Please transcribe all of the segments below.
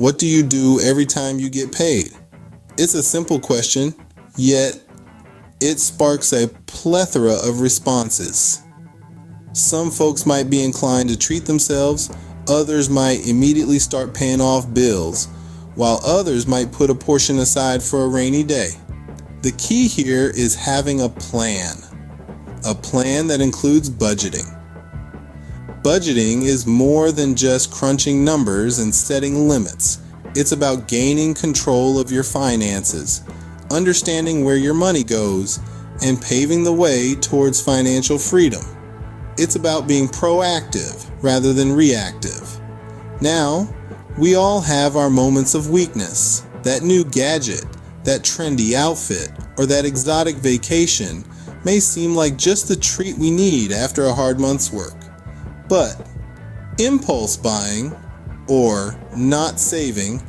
What do you do every time you get paid? It's a simple question, yet it sparks a plethora of responses. Some folks might be inclined to treat themselves, others might immediately start paying off bills, while others might put a portion aside for a rainy day. The key here is having a plan that includes budgeting. Budgeting is more than just crunching numbers and setting limits. It's about gaining control of your finances, understanding where your money goes, and paving the way towards financial freedom. It's about being proactive rather than reactive. Now, we all have our moments of weakness. That new gadget, that trendy outfit, or that exotic vacation may seem like just the treat we need after a hard month's work. But impulse buying or not saving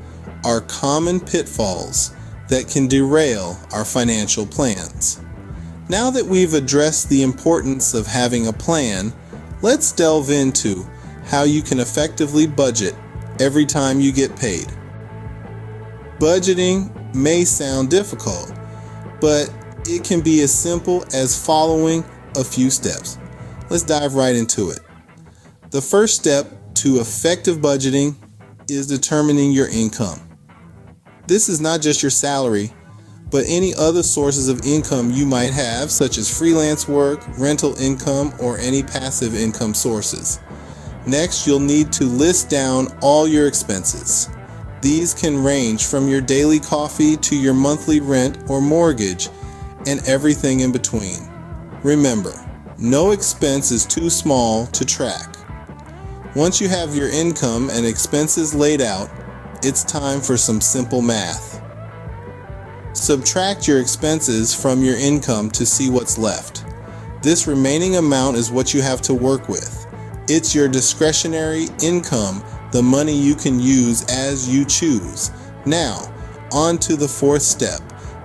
are common pitfalls that can derail our financial plans. Now that we've addressed the importance of having a plan, let's delve into how you can effectively budget every time you get paid. Budgeting may sound difficult, but it can be as simple as following a few steps. Let's dive right into it. The first step to effective budgeting is determining your income. This is not just your salary, but any other sources of income you might have, such as freelance work, rental income, or any passive income sources. Next, you'll need to list down all your expenses. These can range from your daily coffee to your monthly rent or mortgage and everything in between. Remember, no expense is too small to track. Once you have your income and expenses laid out, it's time for some simple math. Subtract your expenses from your income to see what's left. This remaining amount is what you have to work with. It's your discretionary income, the money you can use as you choose. Now, on to the fourth step.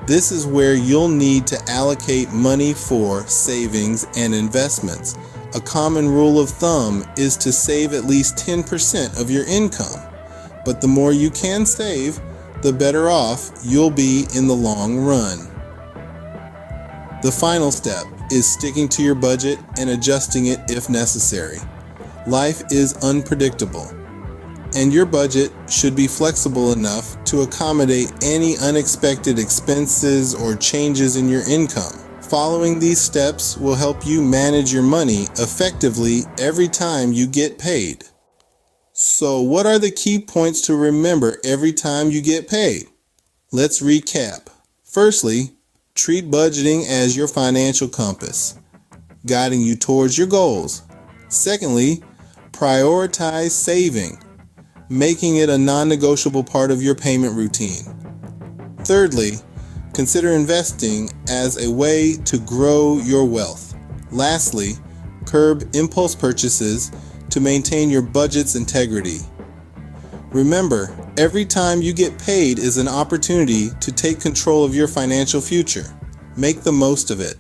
This is where you'll need to allocate money for savings and investments. A common rule of thumb is to save at least 10% of your income. But the more you can save, the better off you'll be in the long run. The final step is sticking to your budget and adjusting it if necessary. Life is unpredictable, and your budget should be flexible enough to accommodate any unexpected expenses or changes in your income. Following these steps will help you manage your money effectively every time you get paid. So, what are the key points to remember every time you get paid? Let's recap. Firstly, treat budgeting as your financial compass, guiding you towards your goals. Secondly, prioritize saving, making it a non-negotiable part of your payment routine. Thirdly, consider investing as a way to grow your wealth. Lastly, curb impulse purchases to maintain your budget's integrity. Remember, every time you get paid is an opportunity to take control of your financial future. Make the most of it.